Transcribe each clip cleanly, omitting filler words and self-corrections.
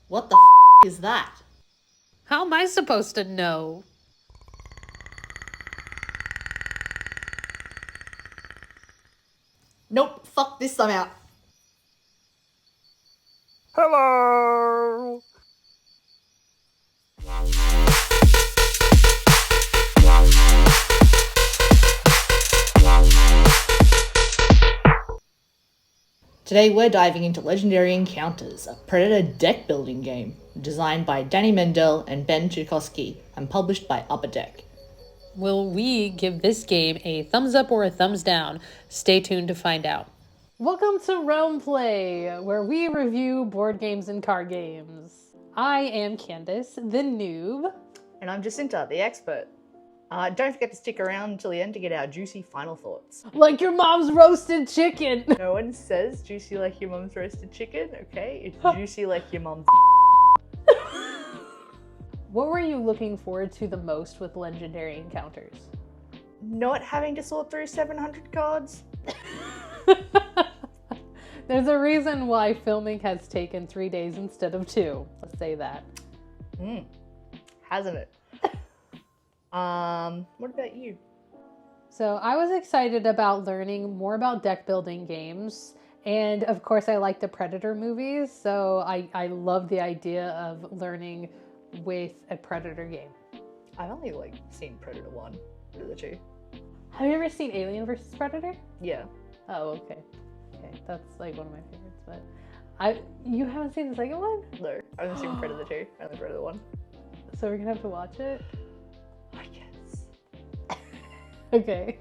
What the f is that? How am I supposed to know? Nope, fuck this, I'm out. Hello! Today we're diving into Legendary Encounters, a Predator deck building game designed by Danny Mendel and Ben Tchaikovsky and published by Upper Deck. Will we give this game a thumbs up or a thumbs down? Stay tuned to find out. Welcome to Realm Play, where we review board games and card games. I am Candace, the noob. And I'm Jacinta, the expert. Don't forget to stick around until the end to get our juicy final thoughts. Like your mom's roasted chicken. No one says juicy like your mum's roasted chicken, okay? It's juicy like your mum's. What were you looking forward to the most with Legendary Encounters? Not having to sort through 700 cards. There's a reason why filming has taken 3 days instead of 2. Let's say that. Hasn't it? What about you? So I was excited about learning more about deck building games. And of course I like the Predator movies. So I love the idea of learning with a Predator game. I've only seen Predator 1, Predator 2. Have you ever seen Alien vs. Predator? Yeah. Oh, okay. Okay, that's like one of my favorites, but you haven't seen the second one? No, I haven't seen Predator 2, only Predator 1. So we're gonna have to watch it? I guess. Okay.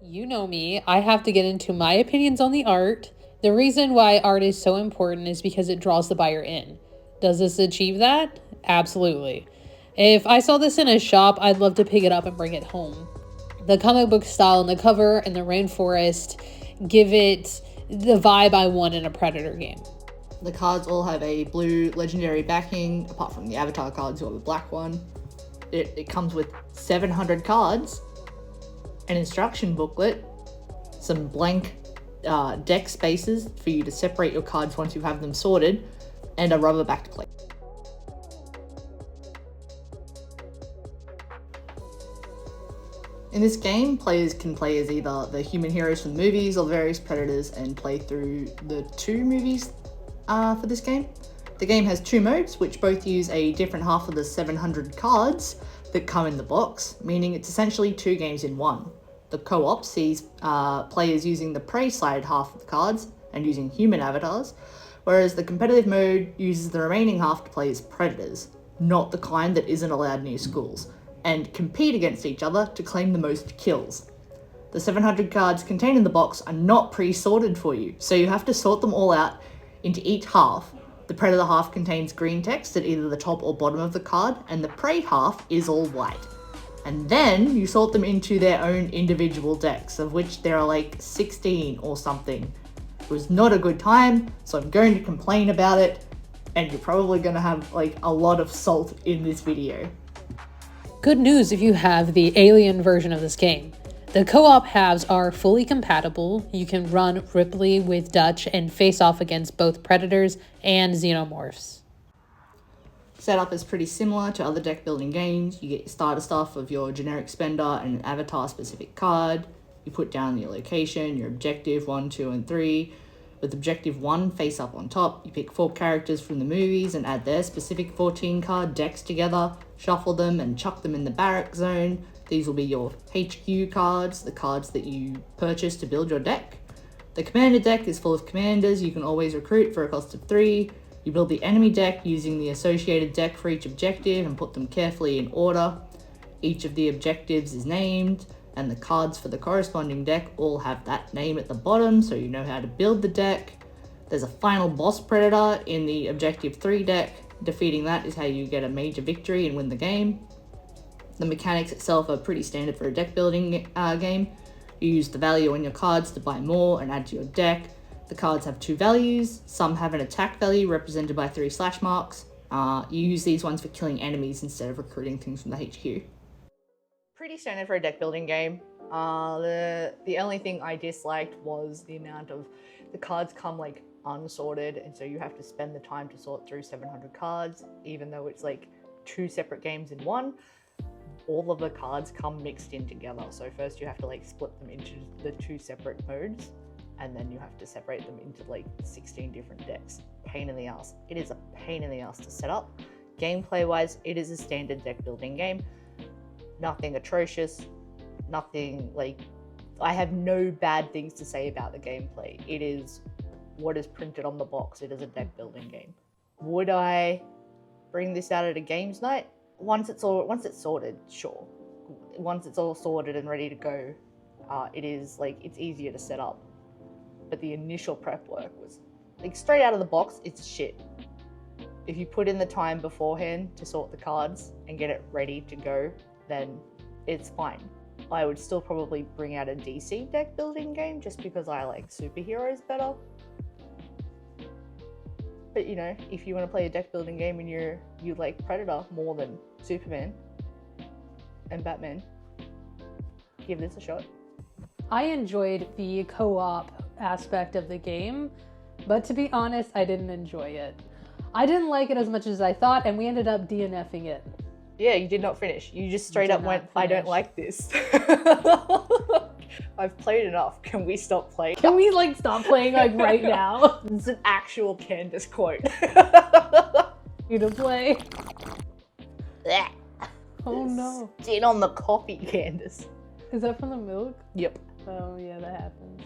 You know me, I have to get into my opinions on the art. The reason why art is so important is because it draws the buyer in. Does this achieve that? Absolutely. If I saw this in a shop, I'd love to pick it up and bring it home. The comic book style and the cover and the rainforest give it the vibe I want in a Predator game. The cards all have a blue legendary backing, apart from the avatar cards who have a black one. It comes with 700 cards, an instruction booklet, some blank deck spaces for you to separate your cards once you have them sorted, and a rubber backed plate. In this game, players can play as either the human heroes from the movies or various predators and play through the 2 movies for this game. The game has 2 modes, which both use a different half of the 700 cards that come in the box, meaning it's essentially 2 games in one. The co-op sees players using the prey side half of the cards and using human avatars, whereas the competitive mode uses the remaining half to play as predators, not the kind that isn't allowed near schools, and compete against each other to claim the most kills. The 700 cards contained in the box are not pre-sorted for you, so you have to sort them all out into each half. The predator half contains green text at either the top or bottom of the card, and the prey half is all white. And then you sort them into their own individual decks, of which there are 16 or something. It was not a good time, so I'm going to complain about it, and you're probably going to have a lot of salt in this video. Good news if you have the Alien version of this game. The co-op halves are fully compatible. You can run Ripley with Dutch and face off against both Predators and Xenomorphs. Setup is pretty similar to other deck building games. You get your starter stuff of your generic spender and an avatar specific card. You put down your location, your objective 1, 2, and 3. With objective 1 face up on top, you pick 4 characters from the movies and add their specific 14 card decks together, shuffle them and chuck them in the barrack zone. These will be your HQ cards, the cards that you purchase to build your deck. The commander deck is full of commanders you can always recruit for a cost of 3. You build the enemy deck using the associated deck for each objective and put them carefully in order. Each of the objectives is named, and the cards for the corresponding deck all have that name at the bottom, so you know how to build the deck. There's a final boss predator in the objective 3 deck. Defeating that is how you get a major victory and win the game. The mechanics itself are pretty standard for a deck building game. You use the value on your cards to buy more and add to your deck. The cards have 2 values. Some have an attack value represented by 3 slash marks. You use these ones for killing enemies instead of recruiting things from the HQ. pretty standard for a deck building game. The only thing I disliked was the amount of the cards come like unsorted, and so you have to spend the time to sort through 700 cards, even though it's like 2 separate games in one. All of the cards come mixed in together. So first you have to like split them into the 2 separate modes, and then you have to separate them into like 16 different decks. Pain in the ass. It is a pain in the ass to set up. Gameplay wise, it is a standard deck building game. Nothing atrocious, nothing like, I have no bad things to say about the gameplay. It is what is printed on the box. It is a deck building game. Would I bring this out at a games night? Once it's sorted, sure. Once it's all sorted and ready to go, it's easier to set up. But the initial prep work was like straight out of the box, it's shit. If you put in the time beforehand to sort the cards and get it ready to go, then it's fine. I would still probably bring out a DC deck building game just because I like superheroes better. But you know, if you want to play a deck building game and you like Predator more than Superman and Batman, give this a shot. I enjoyed the co-op aspect of the game, but to be honest, I didn't enjoy it. I didn't like it as much as I thought, and we ended up DNFing it. Yeah, you did not finish. You just straight up went, I don't like this. I've played enough. Can we stop playing? Can we like stop playing like right now? It's an actual Candace quote. You to play. Oh no. Sit on the coffee, Candace. Is that from the milk? Yep. Oh yeah, that happens.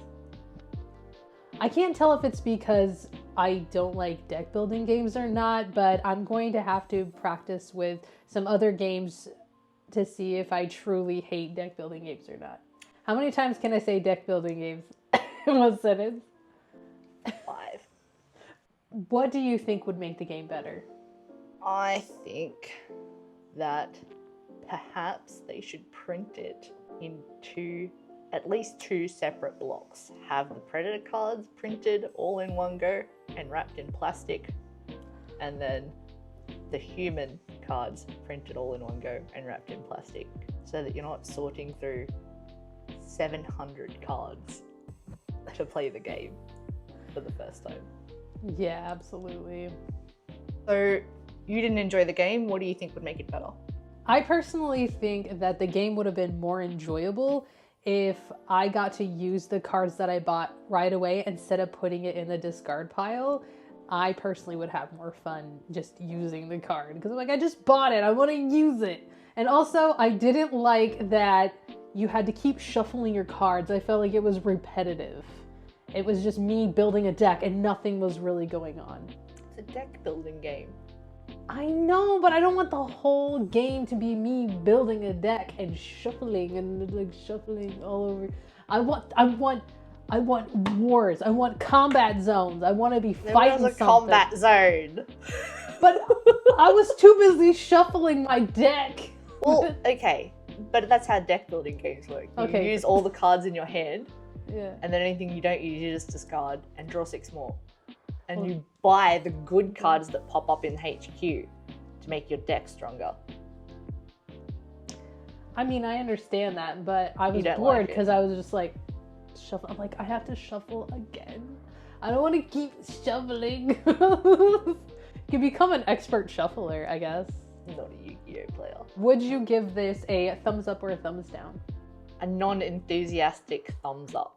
I can't tell if it's because I don't like deck building games or not, but I'm going to have to practice with some other games to see if I truly hate deck building games or not. How many times can I say deck building games in one sentence? 5. What do you think would make the game better? I think that perhaps they should print it in at least 2 separate blocks. Have the Predator cards printed all in one go and wrapped in plastic, and then the human cards printed all in one go and wrapped in plastic, so that you're not sorting through 700 cards to play the game for the first time. Yeah, absolutely. So you didn't enjoy the game. What do you think would make it better? I personally think that the game would have been more enjoyable if I got to use the cards that I bought right away instead of putting it in the discard pile. I personally would have more fun just using the card because I'm like, I just bought it, I want to use it. And also, I didn't like that you had to keep shuffling your cards. I felt like it was repetitive. It was just me building a deck and nothing was really going on. It's a deck building game. I know, but I don't want the whole game to be me building a deck and shuffling and like shuffling all over. I want wars. I want combat zones. I want to be fighting something. Combat zone. But I was too busy shuffling my deck. Well, okay, but that's how deck building games work. You use all the cards in your hand, yeah, and then anything you don't use, you just discard and draw 6 more. And you buy the good cards that pop up in HQ to make your deck stronger. I mean, I understand that, but I was don't bored like because I was just like, shuffle. I'm like, I have to shuffle again. I don't want to keep shuffling. You can become an expert shuffler, I guess. Not a Yu-Gi-Oh player. Would you give this a thumbs up or a thumbs down? A non-enthusiastic thumbs up.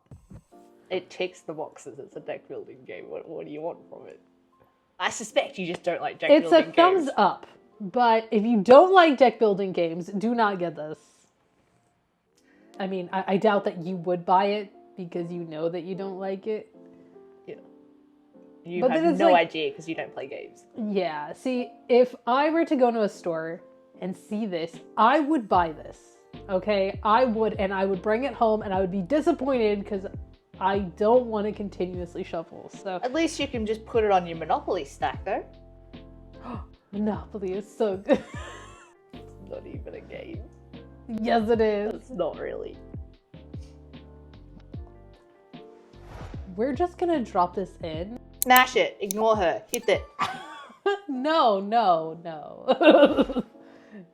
It ticks the boxes. It's a deck building game. What do you want from it? I suspect you just don't like deck building games. It's a thumbs up, but if you don't like deck building games, do not get this. I mean, I doubt that you would buy it because you know that you don't like it. Yeah. You have no idea because you don't play games. Yeah. See, if I were to go to a store and see this, I would buy this. Okay? I would bring it home and I would be disappointed because I don't want to continuously shuffle. So at least you can just put it on your Monopoly stack, though. Monopoly is so good. It's not even a game. Yes, it is. It's not really. We're just gonna drop this in. Smash it. Ignore her. Hit it. No.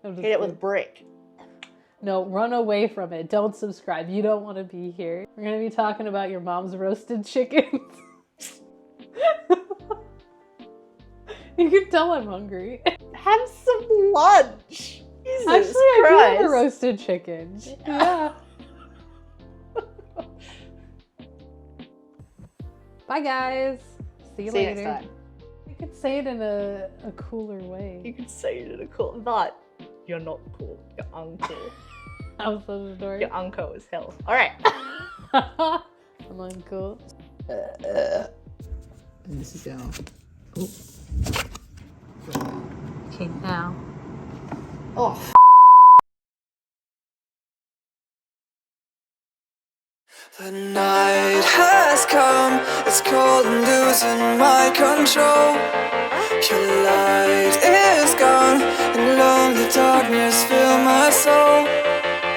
Hit it with brick. No, run away from it. Don't subscribe. You don't want to be here. We're going to be talking about your mom's roasted chickens. You can tell I'm hungry. Have some lunch. Jesus Actually, I do have a Christ. roasted chicken. Yeah. Bye, guys. See you See you later. next time. You could say it in a cooler way. You can say it in a cool, but you're not cool. You're uncool. How's the story? You're uncool as hell. All right. I'm uncool. And this is our. Okay, now. Oh. The night has come, it's cold and losing my control. Your light is gone, and lonely darkness fill my soul.